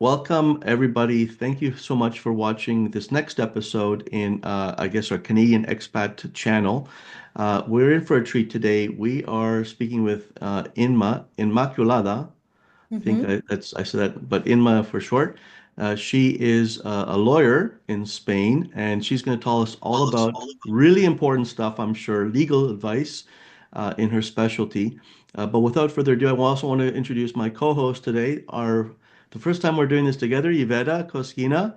Welcome, everybody. Thank you so much for watching this next episode in, I guess, our Canadian Expat channel. We're in for a treat today. We are speaking with Inmaculada. Mm-hmm. I said that, but Inma for short. She is a lawyer in Spain, and she's going to tell us all about really important stuff, I'm sure, legal advice in her specialty. But without further ado, I also want to introduce my co-host today. The first time we're doing this together, Iveta Koskina.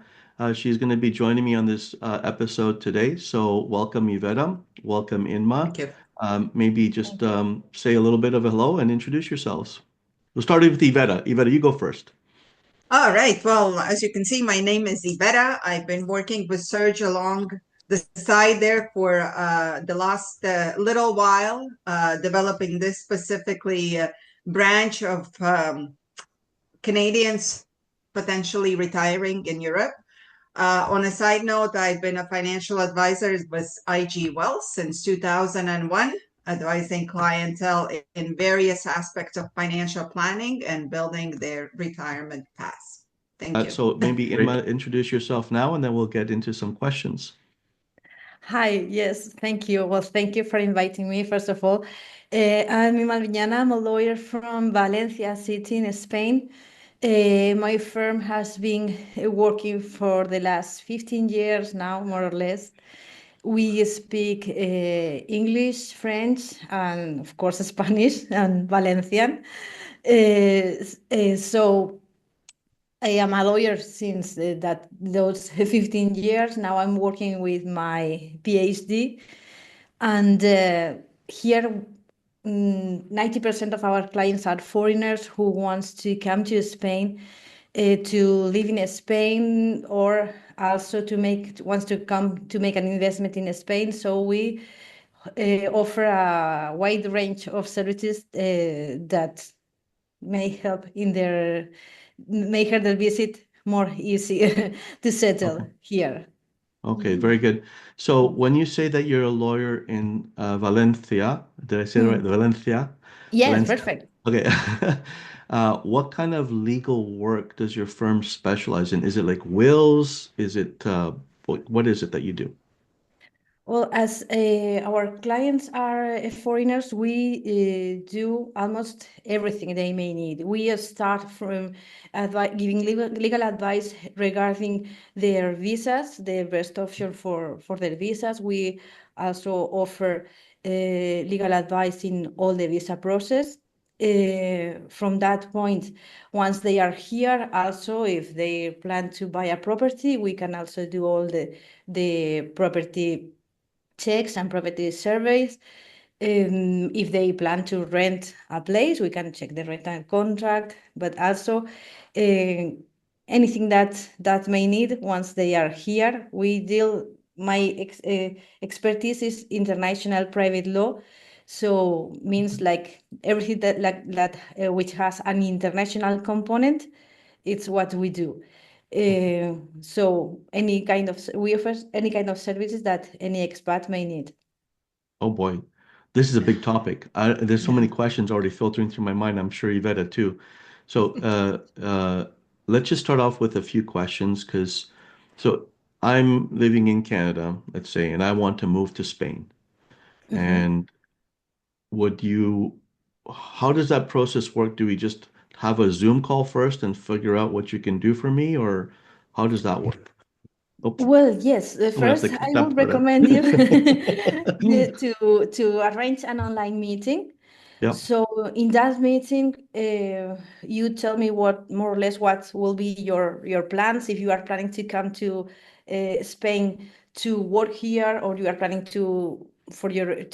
She's going to be joining me on this episode today. So welcome, Iveta. Welcome, Inma. Thank you. Maybe just Thank you. say a little bit of a hello and introduce yourselves. We'll start with Iveta. Iveta, you go first. All right. Well, as you can see, my name is Ibera. I've been working with Serge along the side there for the last little while, developing this specifically branch of Canadians potentially retiring in Europe. On a side note, I've been a financial advisor with IG Wealth since 2001, advising clientele in various aspects of financial planning and building their retirement paths. Thank you. So maybe Great. Inma, introduce yourself now, and then we'll get into some questions. Hi, yes, thank you. Well, thank you for inviting me, first of all. I'm Inmaculada Albiñana. I'm a lawyer from Valencia city in Spain. My firm has been working for the last 15 years now, more or less. We speak English, French, and of course Spanish and Valencian. So I am a lawyer since those 15 years. Now I'm working with my PhD, and here 90% of our clients are foreigners who wants to come to Spain to live in Spain, or also wants to come to make an investment in Spain. So we offer a wide range of services that may help in their make her the visit more easy to settle Okay. here. Okay, very good. So when you say that you're a lawyer in Valencia, did I say it right? Hmm. Valencia? Yes, Valencia. perfect. Okay. What kind of legal work does your firm specialize in? Is it like wills? Is it what is it that you do? Well, as our clients are foreigners, we do almost everything they may need. We start from giving legal advice regarding their visas, the best option for their visas. We also offer legal advice in all the visa process. From that point, once they are here, also if they plan to buy a property, we can also do all the property checks and property surveys. If they plan to rent a place, we can check the rental contract, but also anything that may need once they are here. We deal. My expertise is international private law, so means like everything that which has an international component. It's what we do. So we offer any kind of services that any expat may need. Oh boy, this is a big topic. There's so many questions already filtering through my mind. I'm sure Yvetta too. So let's just start off with a few questions because so I'm living in Canada, let's say, and I want to move to Spain. Mhm. And would you, how does that process work? Do we just have a Zoom call first and figure out what you can do for me, or how does that work? Oh, Well, yes. I'm gonna have to First, cut I that would part out. recommend you to arrange an online meeting. Yep. So in that meeting, you tell me what more or less what will be your plans if you are planning to come to Spain to work here, or you are planning to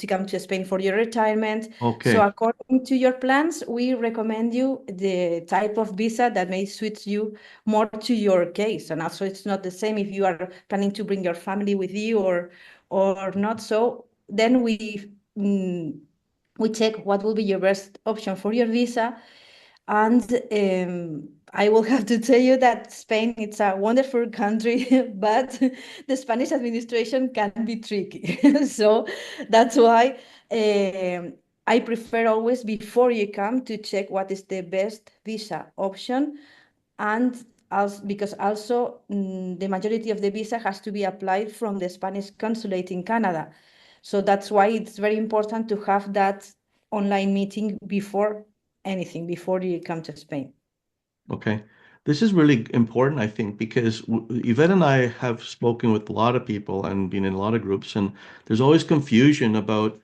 come to Spain for your retirement. So Okay. according to your plans, we recommend you the type of visa that may suit you more to your case. And also, it's not the same if you are planning to bring your family with you or not. So then we check what will be your best option for your visa. And I will have to tell you that Spain, it's a wonderful country, but the Spanish administration can be tricky. So that's why I prefer always before you come to check what is the best visa option. And because also the majority of the visa has to be applied from the Spanish consulate in Canada. So that's why it's very important to have that online meeting before anything, before you come to Spain. Okay. This is really important, I think, because Yvette and I have spoken with a lot of people and been in a lot of groups, and there's always confusion about,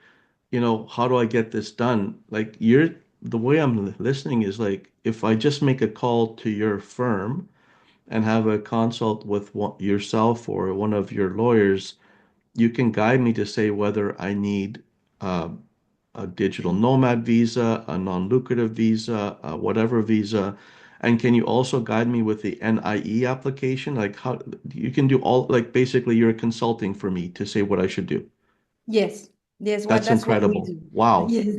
how do I get this done? Like the way I'm listening is like, if I just make a call to your firm and have a consult with yourself or one of your lawyers, you can guide me to say whether I need uh, a digital nomad visa, a non-lucrative visa, whatever visa. And can you also guide me with the NIE application? Like how you can do all, like basically you're consulting for me to say what I should do. Yes, yes, That's that's what we incredible. do. Wow. Yes,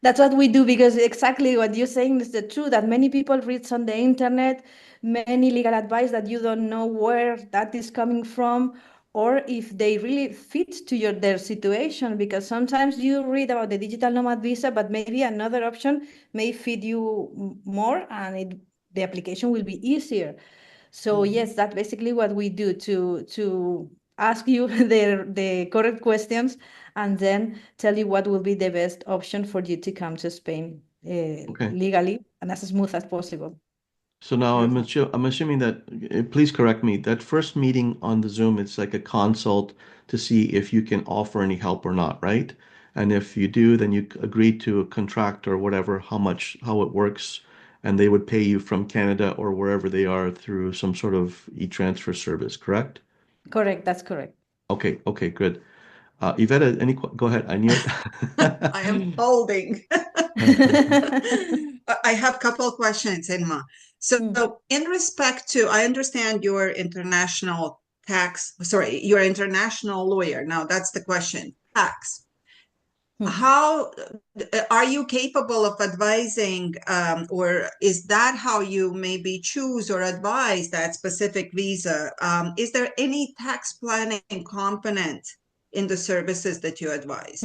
that's what we do, because exactly what you're saying is the truth, that many people read on the internet many legal advice that you don't know where that is coming from, or if they really fit to their situation, because sometimes you read about the digital nomad visa, but maybe another option may fit you more, and the application will be easier. So yes, that's basically what we do, to ask you the correct questions and then tell you what will be the best option for you to come to Spain Okay. legally and as smooth as possible. So now I'm assuming that, please correct me, that first meeting on the Zoom, it's like a consult to see if you can offer any help or not, right? And if you do, then you agree to a contract or whatever, how it works, and they would pay you from Canada or wherever they are through some sort of e-transfer service, correct? Correct, that's correct. Okay, okay, good. Yvette, go ahead. I knew it. I am holding. I have a couple of questions, Inma. So in respect to, I understand your international you're an international lawyer. Now that's the question, tax. How are you capable of advising, or is that how you maybe choose or advise that specific visa? Is there any tax planning component in the services that you advise?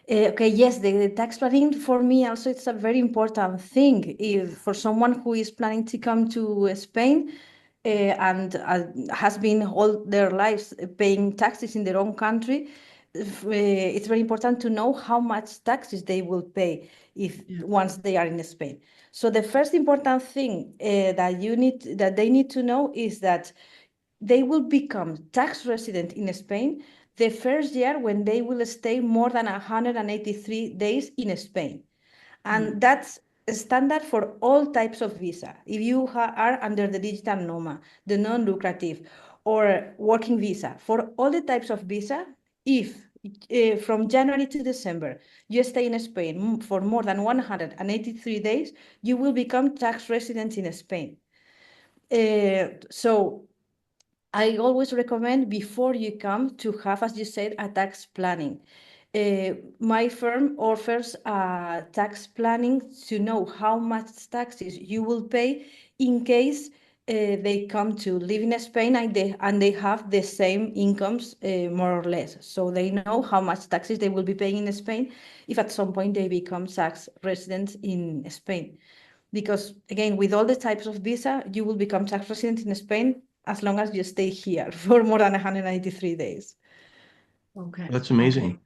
Okay, yes, the tax planning for me also it's a very important thing. If for someone who is planning to come to Spain and has been all their lives paying taxes in their own country, it's very important to know how much taxes they will pay once they are in Spain. So the first important thing that they need to know is that they will become tax resident in Spain the first year when they will stay more than 183 days in Spain. And that's a standard for all types of visa. If you are under the digital nomad, the non-lucrative, or working visa, for all the types of visa, if from January to December you stay in Spain for more than 183 days, you will become tax resident in Spain. So I always recommend before you come to have, as you said, a tax planning. My firm offers tax planning to know how much taxes you will pay in case they come to live in Spain and they have the same incomes, more or less. So they know how much taxes they will be paying in Spain if at some point they become tax residents in Spain. Because again, with all the types of visa, you will become tax resident in Spain as long as you stay here for more than 193 days. Okay. That's amazing.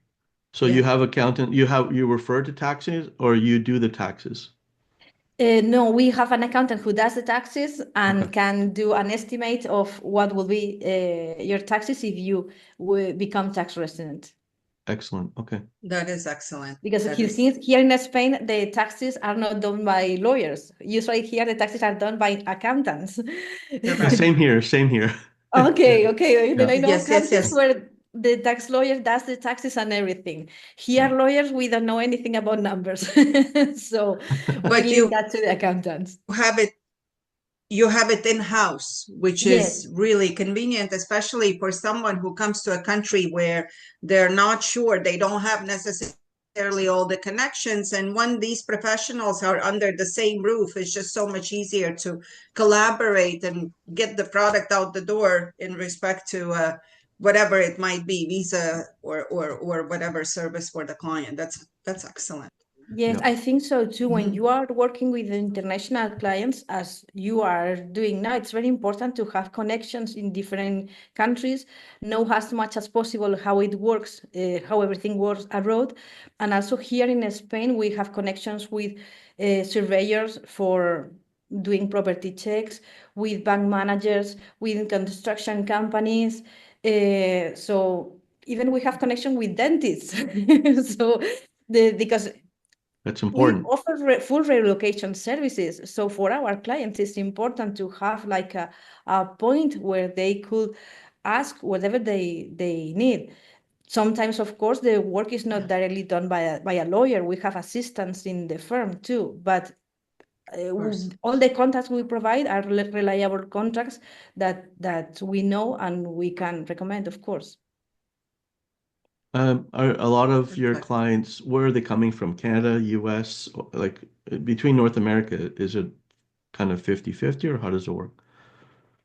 So you have accountant, you refer to taxes or you do the taxes? No, we have an accountant who does the taxes and can do an estimate of what will be your taxes if you become tax resident. Excellent. Okay. That is excellent. Because here in Spain, the taxes are not done by lawyers. Usually here, the taxes are done by accountants. Same here. Same here. Okay. Then I know Yes. countries where the tax lawyer does the taxes and everything. Here, lawyers, we don't know anything about numbers. So we leave that to the accountants. You have it in-house, which Yes. is really convenient, especially for someone who comes to a country where they're not sure, they don't have necessarily all the connections. And when these professionals are under the same roof, it's just so much easier to collaborate and get the product out the door in respect to whatever it might be, visa or whatever service for the client. That's excellent. Yes, Yeah. I think so too. When Mhm. you are working with international clients, as you are doing now, it's very important to have connections in different countries, know as much as possible how it works, how everything works abroad. And also here in Spain, we have connections with surveyors for doing property checks, with bank managers, with construction companies. So even we have connection with dentists. So because That's we important. offer full relocation services. So for our clients, it's important to have like a point where they could ask whatever they need. Sometimes, of course, the work is not directly done by a lawyer. We have assistants in the firm too, but Of course. all the contacts we provide are reliable contracts that we know and we can recommend, of course. Are a lot of your Perfect. clients, where are they coming from? Canada, US, like between North America, is it kind of 50-50 or how does it work?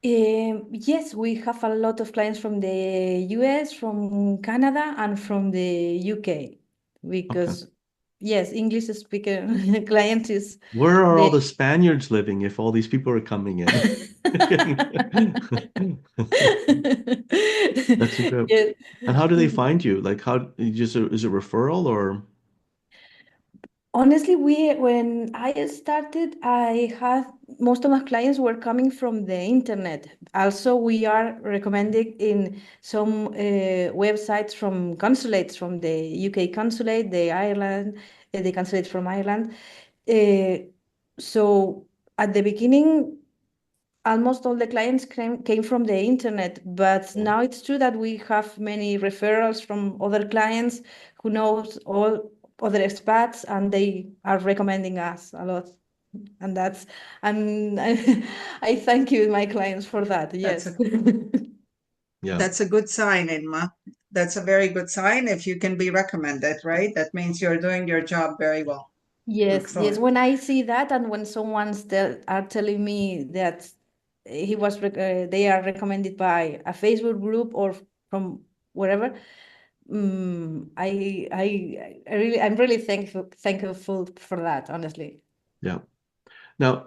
Yes, we have a lot of clients from the US, from Canada, and from the UK Okay. because, yes, English speaker client is Where are all the the Spaniards living if all these people are coming in? That's incredible. Yes. And how do they find you? Like how you just is it referral or Honestly, when I started, I had most of my clients were coming from the internet. Also, we are recommending in some websites from consulates, from the UK consulate, the consulate from Ireland. Uh, so at the beginning, almost all the clients came from the internet, but now it's true that we have many referrals from other clients who knows all other expats and they are recommending us a lot. And that's, and I thank you, my clients, for that. That's Yes. a yeah. that's a good sign, Inma. That's a very good sign if you can be recommended, right? That means you're doing your job very well. Yes, yes. Excellent. When I see that, and when someone's are telling me that they are recommended by a Facebook group or from wherever, I'm really thankful for that, honestly. Yeah. Now,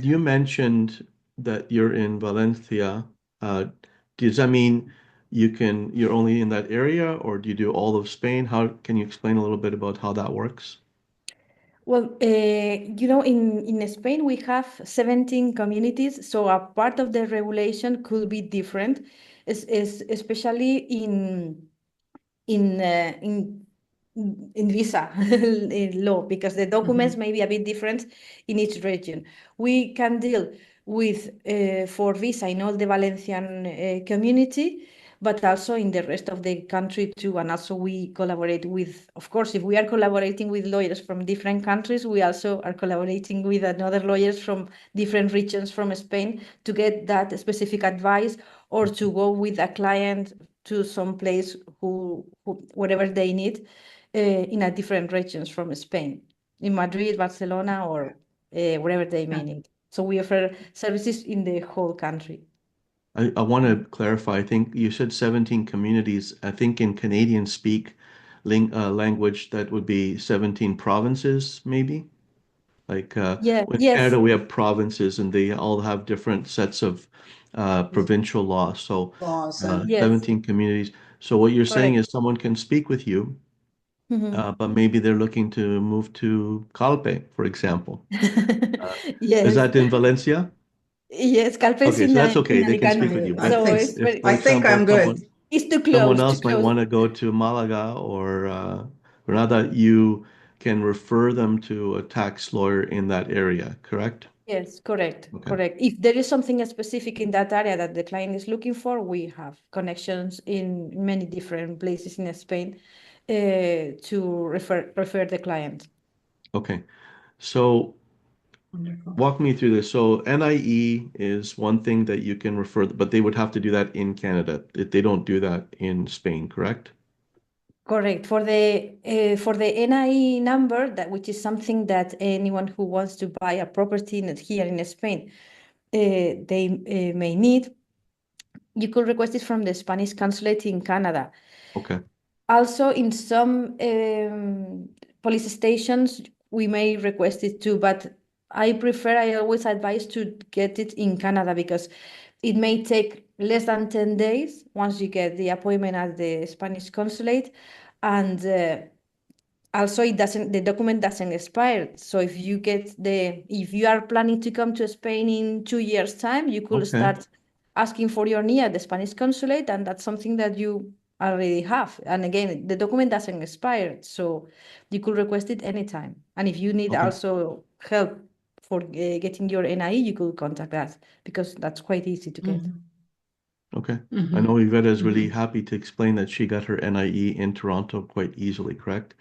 you mentioned that you're in Valencia. Uh, does that mean you're only in that area, or do you do all of Spain? How can you explain a little bit about how that works? Well, in Spain, we have 17 communities, so a part of the regulation could be different, especially in uh, in in visa in law because the documents Mhm. may be a bit different in each region. We can deal with for visa in all the Valencian community, but also in the rest of the country too. And also we collaborate with, of course, if we are collaborating with lawyers from different countries, we also are collaborating with another lawyers from different regions from Spain to get that specific advice or to go with a client to some place who whatever they need in a different regions from Spain, in Madrid, Barcelona, or wherever they may Yeah. need. So we offer services in the whole country. I want to clarify. I think you said 17 communities. I think in Canadian speak language that would be 17 provinces, maybe. Like Yeah, in yes, Canada, we have provinces and they all have different sets of provincial laws. So Laws and yes, 17 communities. So what you're saying correct. is someone can speak with you, Mhm. but maybe they're looking to move to Calpe, for example. Uh, is Yes, that in Valencia? yes, Calpe is Okay, so that's in okay. They can speak with Alicante, you. I But so think it's if, very, for I think example, I'm good. it's someone too else might close. want to go to Malaga or Granada, you can refer them to a tax lawyer in that area, correct? Yes, correct, Okay. correct. If there is something specific in that area that the client is looking for, we have connections in many different places in Spain to refer the client. Okay. So Wonderful. walk me through this. So NIE is one thing that you can refer, but they would have to do that in Canada. They don't do that in Spain, correct? Correct. For the NIE number, that which is something that anyone who wants to buy a property here in Spain, they may need, you could request it from the Spanish consulate in Canada. Okay. Also, in some police stations, we may request it too, but I always advise to get it in Canada because it may take less than 10 days once you get the appointment at the Spanish consulate. And also the document doesn't expire. So if you are planning to come to Spain in 2 years' time, you could Okay. start asking for your NIE at the Spanish consulate, and that's something that you already have. And again, the document doesn't expire, so you could request it anytime. And if you need Okay. also help for getting your NIE, you could contact us because that's quite easy to get. Okay. I Mhm. know Yvette is really happy to explain that she got her NIE in Toronto quite easily, correct?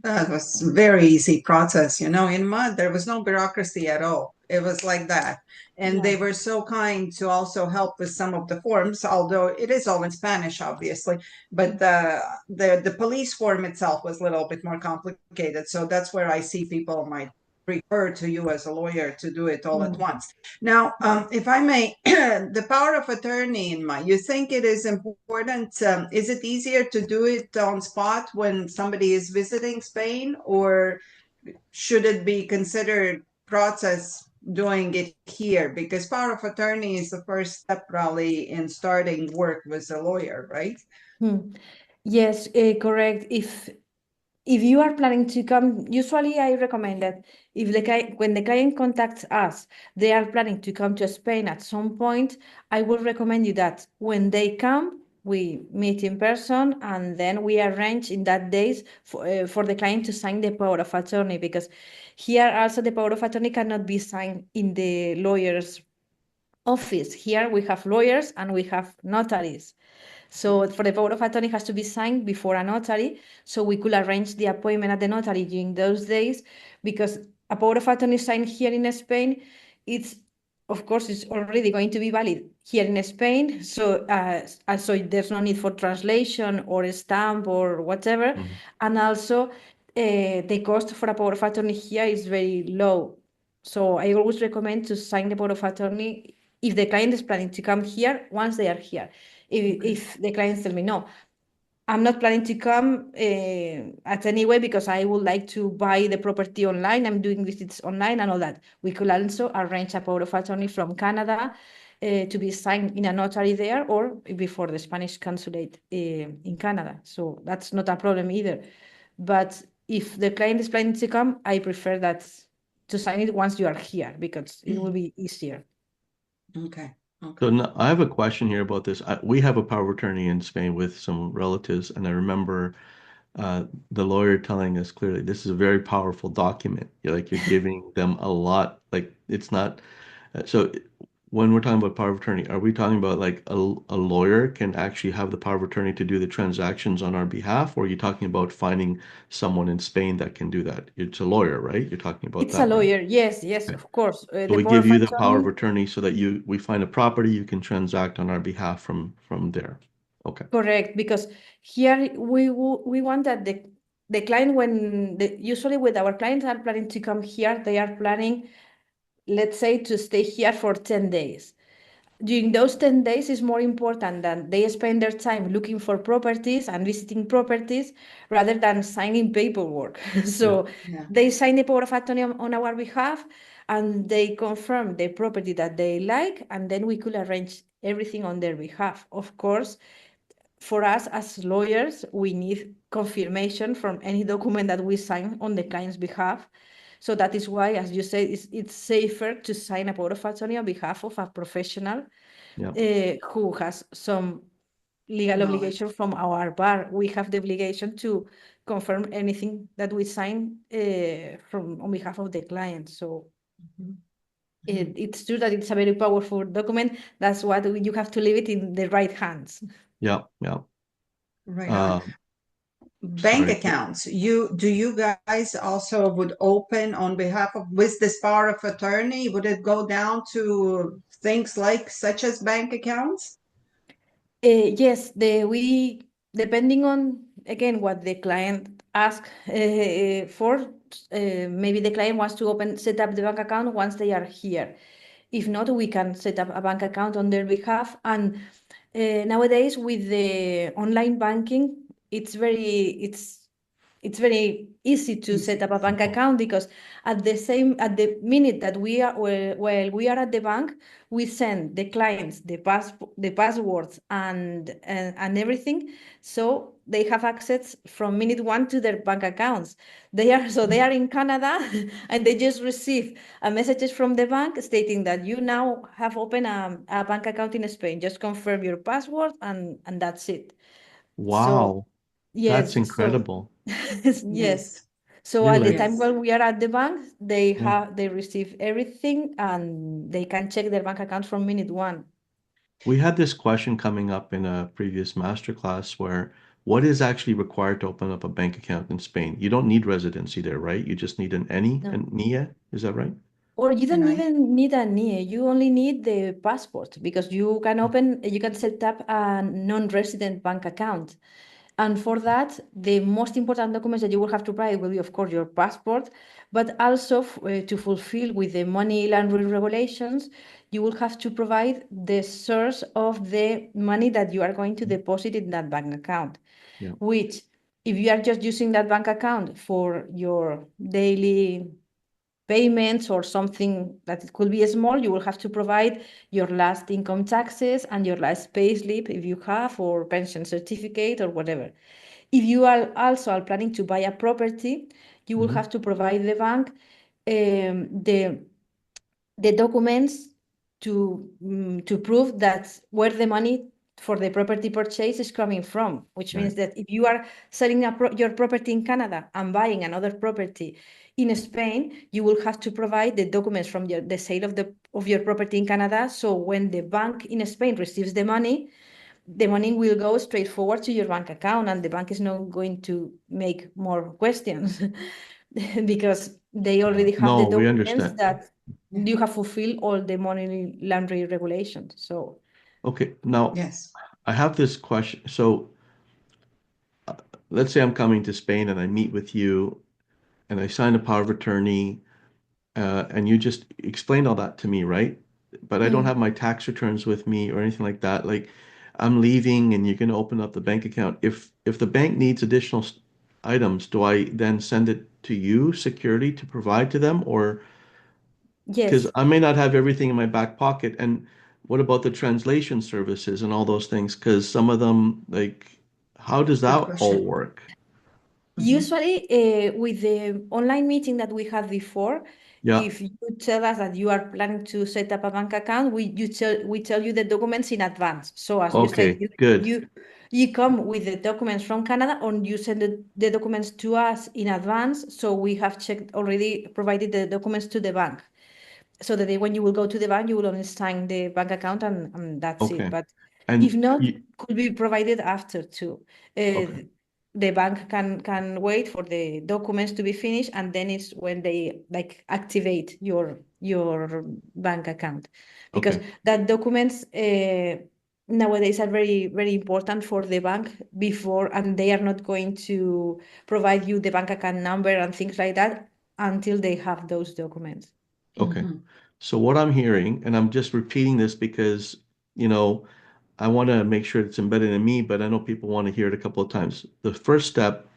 That was a very easy process, in mud, there was no bureaucracy at all. It was like that. And they were so kind to also help with some of the forms, although it is all in Spanish, obviously. But the police form itself was a little bit more complicated. So that's where I see people might refer to you as a lawyer to do it all at once. Now, if I may, the power of attorney, you think it is important? Is it easier to do it on spot when somebody is visiting Spain, or should it be considered process doing it here? Because power of attorney is the first step probably in starting work with a lawyer, right? Yes, correct. If you are planning to come, usually I recommend that when the client contacts us, they are planning to come to Spain at some point, I would recommend you that when they come, we meet in person and then we arrange in that days for the client to sign the power of attorney, because here also the power of attorney cannot be signed in the lawyer's office. Here we have lawyers and we have notaries. So for the power of attorney has to be signed before a notary. So we could arrange the appointment at the notary during those days, because a power of attorney signed here in Spain, of course, it's already going to be valid here in Spain. So so there's no need for translation or a stamp or whatever. And also the cost for a power of attorney here is very low. So I always recommend to sign the power of attorney if the client is planning to come here once they are here. If the clients tell me, no, I'm not planning to come at any way because I would like to buy the property online, I'm doing visits online and all that, we could also arrange a power of attorney from Canada to be signed in a notary there or before the Spanish consulate in Canada. So that's not a problem either. But if the client is planning to come, I prefer that to sign it once you are here because it will be easier. Okay. So I have a question here about this. We have a power of attorney in Spain with some relatives, and I remember the lawyer telling us clearly this is a very powerful document. You're giving them a lot. Like it's not. So when we're talking about power of attorney, are we talking about like a lawyer can actually have the power of attorney to do the transactions on our behalf, or are you talking about finding someone in Spain that can do that? It's a lawyer, right? You're talking about It's a that, right? lawyer. Yes, Okay. of course. So The we power give of you the power of attorney. attorney so that we find a property, you can transact on our behalf from there. Okay. Correct, because here we want that the client, usually with our clients are planning to come here, they are planning, let's say, to stay here for 10 days. During those 10 days is more important that they spend their time looking for properties and visiting properties rather than signing paperwork. So Yeah. they sign the power of attorney on our behalf and they confirm the property that they like, and then we could arrange everything on their behalf. Of course, for us as lawyers, we need confirmation from any document that we sign on the client's behalf. So that is why, as you say, it's safer to sign a power of attorney on behalf of a professional who has some legal Knowledge. obligation from our bar. We have the obligation to confirm anything that we sign on behalf of the client. So it's true that it's a very powerful document. That's why you have to leave it in the right hands. Yeah, yeah. Right on. Bank Sorry. accounts. Do you guys also would open on behalf of with this power of attorney? Would it go down to things like such as bank accounts? Yes, we depending on again what the client asks for. Maybe the client wants to set up the bank account once they are here. If not, we can set up a bank account on their behalf. And nowadays with the online banking, it's it's very easy to set up a bank Okay. account, because at the minute that we are while we are at the bank, we send the clients the passwords and everything, so they have access from minute one to their bank accounts. They are in Canada and they just receive a message from the bank stating that you now have opened a bank account in Spain. Just confirm your password and that's it. So Wow, that's yes, so incredible. yes. Yes. So You're at the like, time Yes. when we are at the bank, yeah. they receive everything and they can check their bank account from minute one. We had this question coming up in a previous masterclass where what is actually required to open up a bank account in Spain? You don't need residency there, right? You just need an any, No. an NIE, is that right? Or you And don't I, even need a NIE. You only need the passport, because you can set up a non-resident bank account. And for that, the most important documents that you will have to provide will be, of course, your passport, but also to fulfill with the money laundering regulations, you will have to provide the source of the money that you are going to deposit in that bank account, Yeah. which, if you are just using that bank account for your daily payments or something that it could be small, you will have to provide your last income taxes and your last pay slip if you have, or pension certificate or whatever. If you are also planning to buy a property, you will Mhm. have to provide the bank the documents to prove that where the money for the property purchase is coming from, which Right. means that if you are selling your property in Canada and buying another property in Spain, you will have to provide the documents from the sale of your property in Canada. So when the bank in Spain receives the money will go straight forward to your bank account, and the bank is not going to make more questions because they Yeah. already have the No, we documents understand. that yeah. you have fulfilled all the money laundering regulations. So Okay, now Yes. I have this question. So let's say I'm coming to Spain and I meet with you and I sign a power of attorney, and you just explained all that to me, right? But I don't have my tax returns with me or anything like that. Like I'm leaving and you're going to open up the bank account. If the bank needs additional items, do I then send it to you, security, to provide to them? Or because yes, I may not have everything in my back pocket. And what about the translation services and all those things? Because some of them, like, how does Good that all question. work? Mhm. usually, with the online meeting that we had before, Yeah. if you tell us that you are planning to set up a bank account, we tell you the documents in advance. So as you said, Okay, good. you come with the documents from Canada, or you send the documents to us in advance. So we have checked already, provided the documents to the bank, so that when you will go to the bank, you will only sign the bank account and that's it. Okay. But if And not, you, could be provided after too. okay. The bank can wait for the documents to be finished, and then it's when they like activate your bank account, because Okay. that documents nowadays are very very important for the bank before, and they are not going to provide you the bank account number and things like that until they have those documents. Okay. Mhm. So what I'm hearing, and I'm just repeating this because, you know, I want to make sure it's embedded in me, but I know people want to hear it a couple of times. The first step,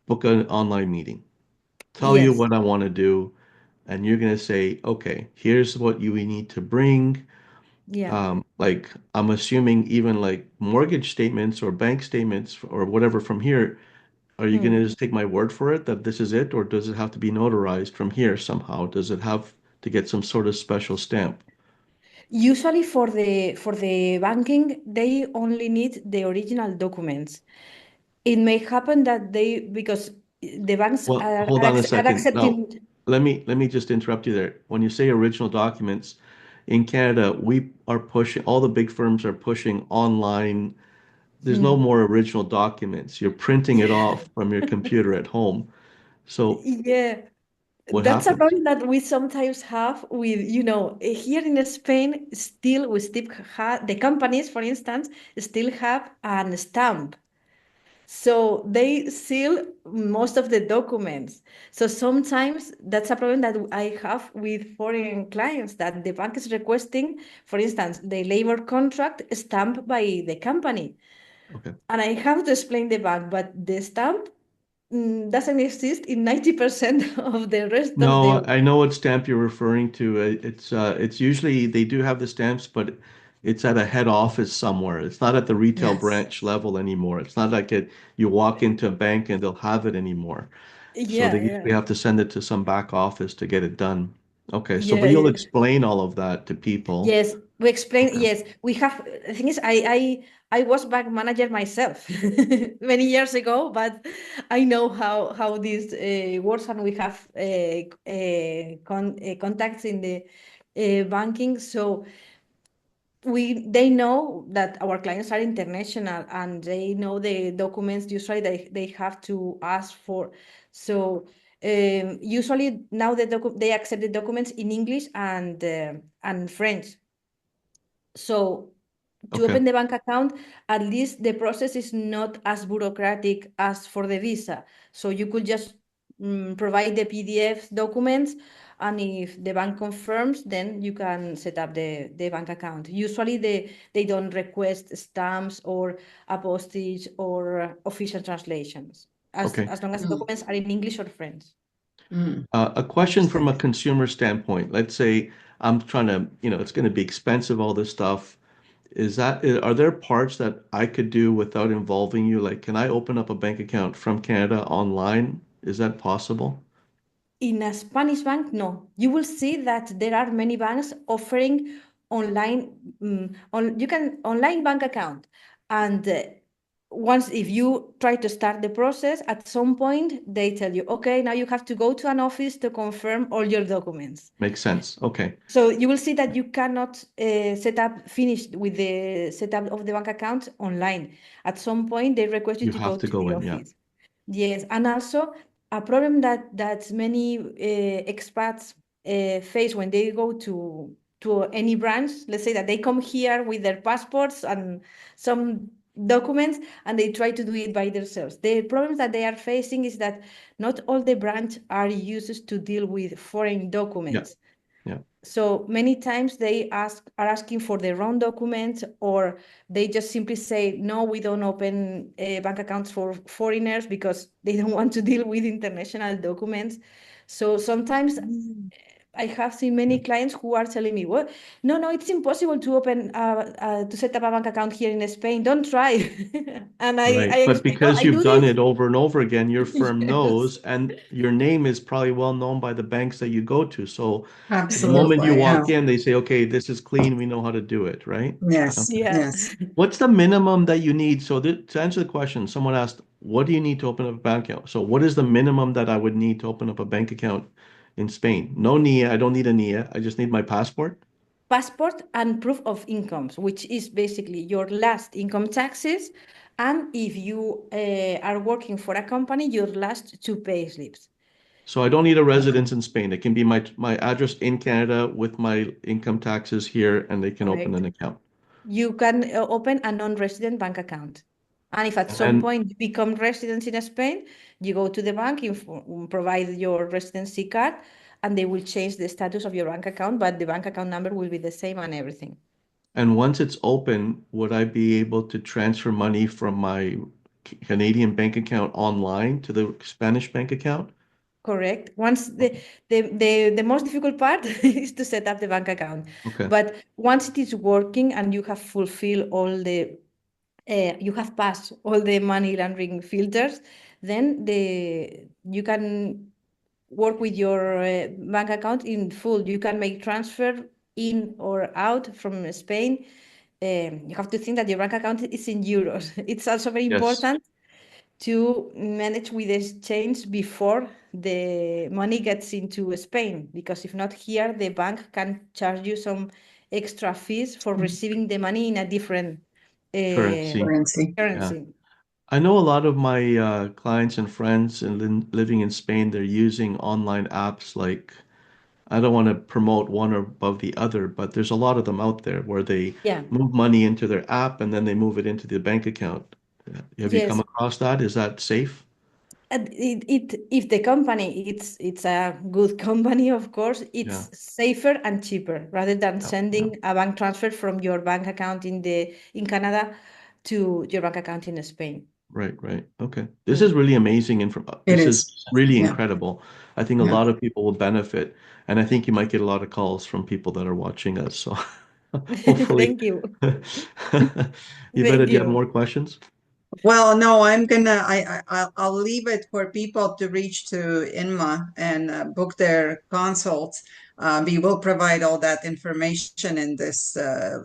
book an online meeting. Tell you Yes. what I want to do, and you're going to say, okay, here's what you need to bring. Yeah. Like I'm assuming even like mortgage statements or bank statements or whatever from here, are you going to Hmm. just take my word for it that this is it, or does it have to be notarized from here somehow? Does it have to get some sort of special stamp? Usually for the banking, they only need the original documents. It may happen that because the banks Well, hold on a are second. Now, accepting. let me just interrupt you there. When you say original documents, in Canada, we are pushing, all the big firms are pushing online. There's no Hmm. more original documents. You're printing it off from your computer at home. So Yeah, what that's a happens? problem that we sometimes have with, here in Spain, still we still have the companies, for instance, still have a stamp. So they seal most of the documents. So sometimes that's a problem that I have with foreign clients, that the bank is requesting, for instance, the labor contract stamped by the company. Okay. And I have to explain the bank, but the stamp doesn't exist in 90% of the rest of No, the. I know what stamp you're referring to. It's usually they do have the stamps, but it's at a head office somewhere. It's not at the retail Yes. branch level anymore. It's not like you walk into a bank and they'll have it anymore. So they Yeah, usually yeah, have to send it to some back office to get it done. Okay, so yeah, but you'll yeah. explain all of that to people. Yes, we explain. Okay. Yes, we have. The thing is, I was bank manager myself many years ago, but I know how this works, and we have contacts in the banking. So they know that our clients are international, and they know the documents usually they have to ask for. So usually now they accept the documents in English and French. So to Okay. open the bank account, at least the process is not as bureaucratic as for the visa. So you could just provide the PDF documents, and if the bank confirms, then you can set up the bank account. Usually they don't request stamps or apostilles or official translations, Okay. as long as the Mm, documents are in English or French. A question from understood. a consumer standpoint. Let's say I'm trying to, it's going to be expensive, all this stuff. Are there parts that I could do without involving you? Like, can I open up a bank account from Canada online? Is that possible? In a Spanish bank, no. You will see that there are many banks offering online, you can online bank account, and once if you try to start the process, at some point they tell you, okay, now you have to go to an office to confirm all your documents. Makes sense. Okay. So you will see that you cannot finish with the setup of the bank account online. At some point, they request you You to go have to to go the in. Yeah. office. Yes, and also a problem that many expats face when they go to any branch. Let's say that they come here with their passports and some documents, and they try to do it by themselves. The problem that they are facing is that not all the branch are used to deal with foreign Yeah. documents. Yeah. So many times they are asking for the wrong documents, or they just simply say, no, we don't open bank accounts for foreigners because they don't want to deal with international documents. So sometimes Mm. I have seen many clients who are telling me, well, no, it's impossible to open, to set up a bank account here in Spain. Don't try. And I Right. But explain, no, because I you've do done this. it over and over again, your firm Yes. knows, and your name is probably well known by the banks that you go to. So the moment you Absolutely. Yeah. walk in, they say, okay, this is clean. We know how to do it, right? Yes. Okay. Yeah. Yes. What's the minimum that you need? So to answer the question, someone asked, what do you need to open up a bank account? So what is the minimum that I would need to open up a bank account in Spain? No NIA. I don't need a NIA. I just need my passport. Passport and proof of incomes, which is basically your last income taxes, and if you are working for a company, your last two pay slips. So I don't need a Okay. residence in Spain. It can be my address in Canada with my income taxes here, and they can open Correct. an account. You can open a non-resident bank account. And if at And some then point you become resident in Spain, you go to the bank, provide your residency card, and they will change the status of your bank account, but the bank account number will be the same and everything. and once it's open, would I be able to transfer money from my Canadian bank account online to the Spanish bank account? Correct. Once Okay. the most difficult part is to set up the bank account. Okay. But once it is working and you have fulfilled all the you have passed all the money laundering filters, then you can work with your bank account in full. You can make transfer in or out from Spain. You have to think that your bank account is in euros. It's also very Yes. important to manage with exchange before the money gets into Spain, because if not here, the bank can charge you some extra fees for receiving the money in a different uh, Currency. Currency. Yeah. currency. I know a lot of my clients and friends and living in Spain, they're using online apps like, I don't want to promote one or above the other, but there's a lot of them out there where they Yeah. move money into their app and then they move it into the bank account. Have you come Yes. across that? Is that safe? And if the company it's a good company, of course, it's Yeah. safer and cheaper rather than Yeah. Yeah. sending a bank transfer from your bank account in Canada to your bank account in Spain. Right, right. Okay. This is really amazing info. It This is is. really Yeah. incredible. I think a Yeah. lot of people will benefit, and I think you might get a lot of calls from people that are watching us. So hopefully, Thank you. Yvette, Thank do you have you. more questions? Well, no, I'm gonna I'll leave it for people to reach to INMA and book their consults. We will provide all that information in this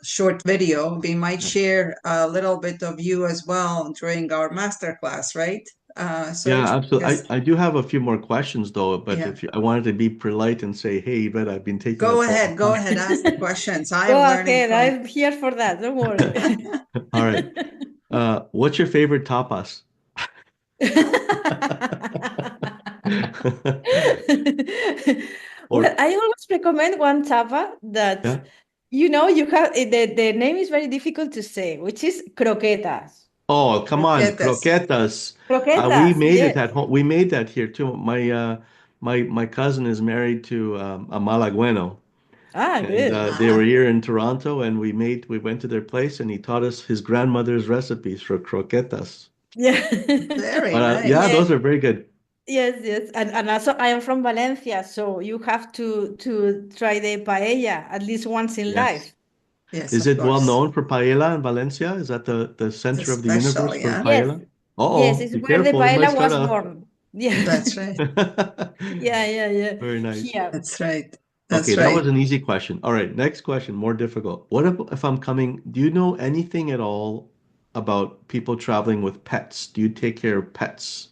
short video. We might Yeah, share a little bit of you as well during our masterclass, right? yeah, Serge, absolutely. because I do have a few more questions though, but yeah, if you, I wanted to be polite and say, hey, Yvette, I've been taking up all go the ahead, ask the questions. I Go am learning ahead. from. I'm here for that. Don't worry. time. All right. What's your favorite tapas? Well, Or I always recommend one tapa that, yeah. you have the name is very difficult to say, which is croquetas. Oh, come on, Croquetas. croquetas. We Croquetas, made it yes. at home. We made that here too. My cousin is married to a Malagueno, Ah, and good. they were Ah, here in Toronto, and we went to their place, and he taught us his grandmother's recipes for croquetas. Yeah. very But yeah, nice. Yeah. those are very good. Yes, yes. And also I am from Valencia, so you have to try the paella at least once in Yes. life. Yes, Is of it well course. known for paella in Valencia? Is that the The center of the special, universe for yeah. Yes. paella? Yes, Uh-oh, it's be where the careful. We might paella start was a born. Yeah. That's right. Yeah, yeah, yeah. very nice. Here. That's right. Okay, That's that right. was an easy question. All right, next question, more difficult. What if I'm coming? Do you know anything at all about people traveling with pets? Do you take care of pets?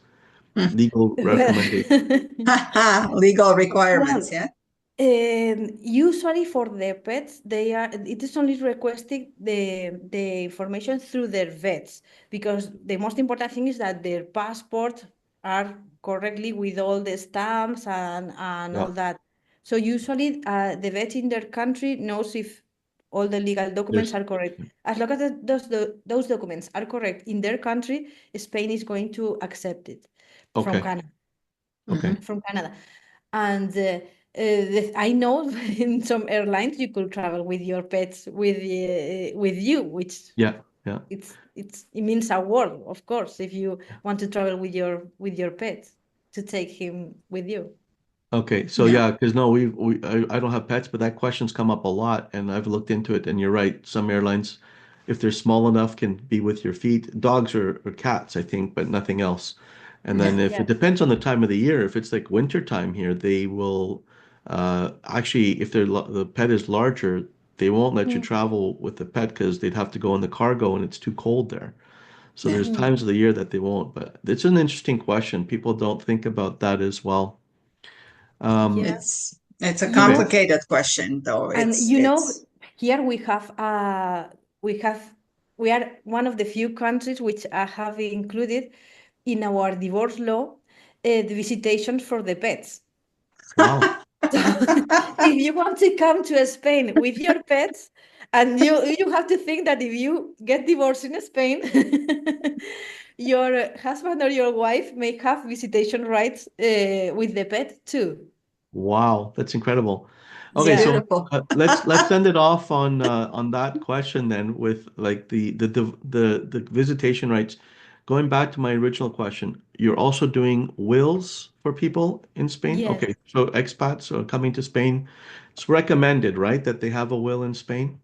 Legal Well, recommendation. Legal requirements, well, yeah? usually for the pets, it is only requesting the information through their vets because the most important thing is that their passport are correctly with all the stamps and Yeah. all that. So usually the vet in their country knows if all the legal documents There's are correct. As long as those documents are correct in their country, Spain is going to accept it from okay. Canada. Okay. Hmm. From Canada. And I know in some airlines you could travel with your pets with you, which Yeah. Yeah. it means a world, of course, if you want to travel with your pet to take him with you. Okay, so Yeah. yeah, because no, I don't have pets, but that question's come up a lot, and I've looked into it, and you're right. Some airlines, if they're small enough, can be with your feet. Dogs or cats, I think, but nothing else. And then Yeah. if it Yes. depends on the time of the year, if it's like winter time here, they will actually, if the pet is larger, they won't let you Mm, travel with the pet because they'd have to go in the cargo, and it's too cold there. So Yeah. there's mm. times of the year that they won't, but it's an interesting question. People don't think about that as well. Um, Yeah. It's a You okay. know, complicated question though. and It's here we have we are one of the few countries which have included in our divorce law the visitation for the pets. Wow. So if you want to come to Spain with your pets, and you have to think that if you get divorced in Spain, your husband or your wife may have visitation rights with the pet too. Wow, that's incredible. it's Okay, Yeah. so beautiful. let's send it off on that question then with like the visitation rights. Going back to my original question, you're also doing wills for people in Spain? Yes. Okay, so expats coming to Spain, it's recommended, right, that they have a will in Spain?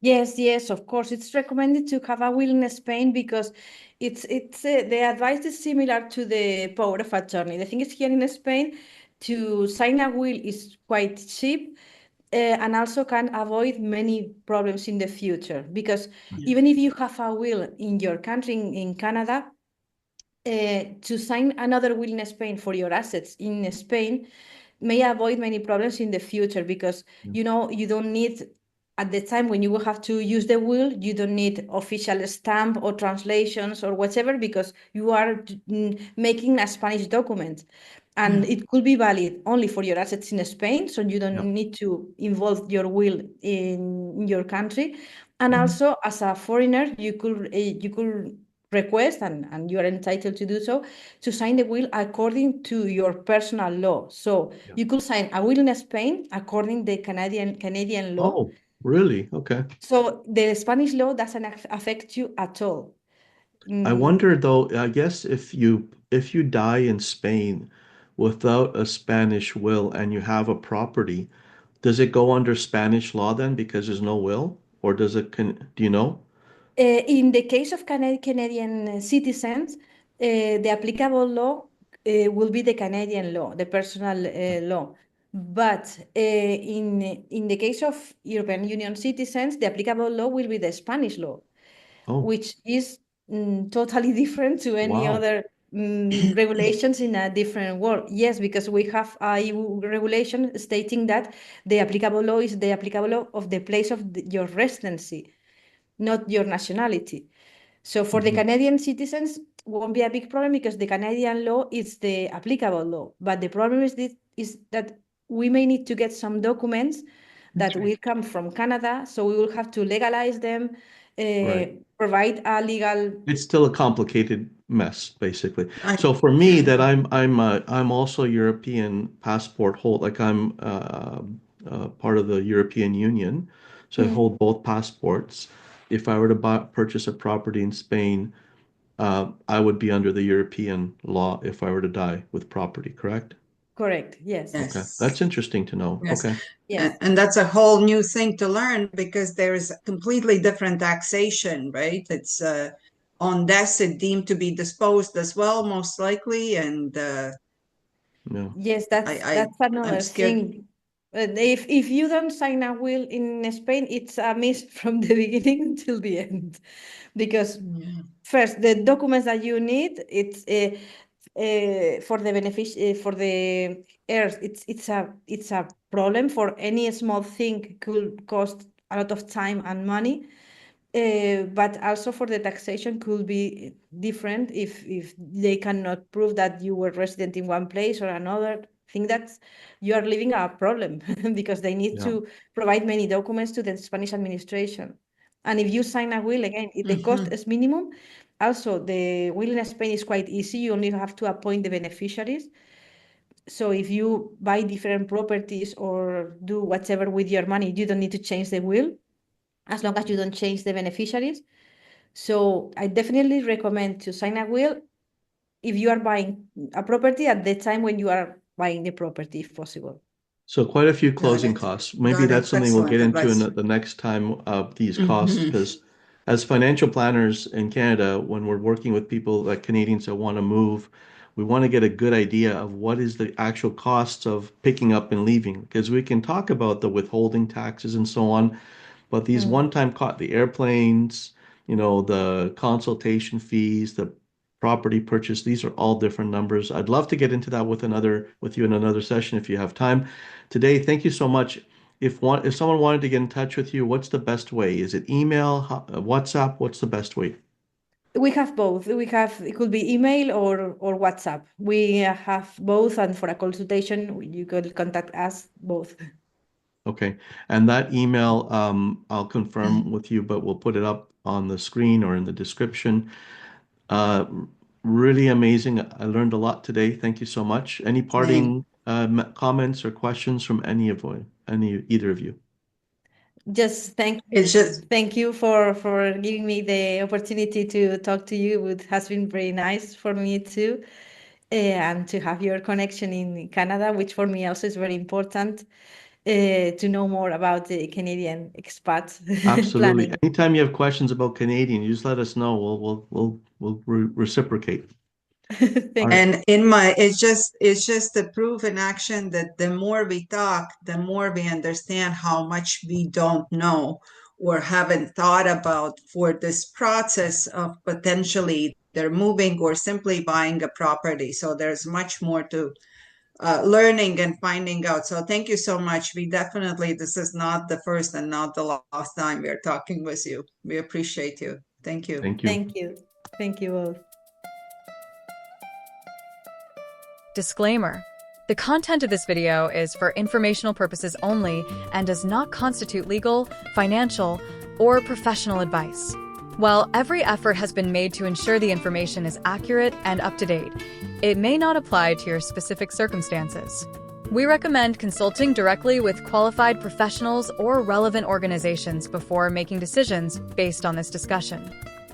Yes, yes, of course. It's recommended to have a will in Spain because it's the advice is similar to the power of attorney. The thing is here in Spain, to sign a will is quite cheap, and also can avoid many problems in the future. Because Yeah. even if you have a will in your country, in Canada, to sign another will in Spain for your assets in Spain may avoid many problems in the future because Yeah. you don't need at the time when you will have to use the will, you don't need official stamp or translations or whatever because you are making a Spanish document and Yeah. it could be valid only for your assets in Spain, so you Yeah. don't need to involve your will in your country. And Mhm. also as a foreigner you could request, and you are entitled to do so, to sign the will according to your personal law. So Yeah. you could sign a will in Spain according the Canadian law. Oh, really? Okay. So the Spanish law doesn't affect you at all. I wonder though, I guess if you die in Spain without a Spanish will and you have a property, does it go under Spanish law then because there's no will? Or does it do you know? In the case of Canadian citizens, the applicable law will be the Canadian law, the personal law. But in the case of European Union citizens, the applicable law will be the Spanish law, Oh, which is totally different to any wow. other regulations in a different world. Yes, because we have a EU regulation stating that the applicable law is the applicable law of the place of your residency, not your nationality. So for the Mhm. Canadian citizens, won't be a big problem because the Canadian law is the applicable law. But the problem is that we may need to get some documents that will come from Canada, so we will have to legalize them, Right. provide a legal. It's still a complicated mess, basically. I, So for me, that I'm also European passport hold, like I'm part of the European Union, so I Mm, hold both passports. If I were to purchase a property in Spain, I would be under the European law if I were to die with property, correct? correct. Yes. Okay, yes. that's interesting to know. Yes. Okay, Yes. And that's a whole new thing to learn because there's completely different taxation, right? It's on death, it deemed to be disposed as well, most likely. And yeah, Yes, I that's I'm another scared. thing. If you don't sign a will in Spain, it's a miss from the beginning until the end, because Yeah. first the documents that you need, it's for the for the heirs, it's a problem. For any small thing could cost a lot of time and money. But also for the taxation could be different if they cannot prove that you were resident in one place or another. I think that you are living a problem because they need yeah. to provide many documents to the Spanish administration. And if you sign a will, again, the cost Mhm. is minimum. Also, the will in Spain is quite easy. You only have to appoint the beneficiaries. So if you buy different properties or do whatever with your money, you don't need to change the will as long as you don't change the beneficiaries. So I definitely recommend to sign a will if you are buying a property at the time when you are buying the property, if possible. So quite a few Got closing it. costs. Maybe Got that's it. something we'll get Excellent into in advice. the next time of these costs, Mhm. because as financial planners in Canada, when we're working with people like Canadians that want to move, we want to get a good idea of what is the actual costs of picking up and leaving, because we can talk about the withholding taxes and so on, but these Mm. one-time costs, the airplanes, the consultation fees, the property purchase, these are all different numbers. I'd love to get into that with you in another session if you have time. Today, thank you so much. If someone wanted to get in touch with you, what's the best way? Is it email, WhatsApp? What's the best way? We have both. It could be email or WhatsApp. We have both, and for a consultation, you could contact us both. Okay. And that email, I'll confirm with you, but we'll put it up on the screen or in the description. Uh, Really amazing. I learned a lot today. Thank you so much. Any Same. parting comments or questions from either of you? Just It's just thank you for giving me the opportunity to talk to you. It has been very nice for me too, and to have your connection in Canada, which for me also is very important, to know more about the Canadian expat Absolutely. planning. Anytime you have questions about Canadian, you just let us know. We'll reciprocate. All Thank right. and in my it's just a proof in action that the more we talk, the more we understand how much we don't know or haven't thought about for this process of potentially they're moving or simply buying a property. So there's much more to learning and finding out. So thank you so much. This is not the first and not the last time we're talking with you. We appreciate you. Thank you. Thank you. thank you. Thank you both. Disclaimer. The content of this video is for informational purposes only and does not constitute legal, financial, or professional advice. While every effort has been made to ensure the information is accurate and up to date, it may not apply to your specific circumstances. We recommend consulting directly with qualified professionals or relevant organizations before making decisions based on this discussion.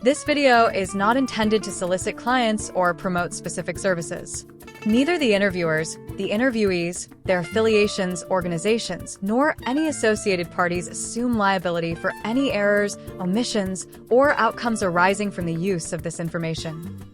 This video is not intended to solicit clients or promote specific services. Neither the interviewers, the interviewees, their affiliations, organizations, nor any associated parties assume liability for any errors, omissions, or outcomes arising from the use of this information.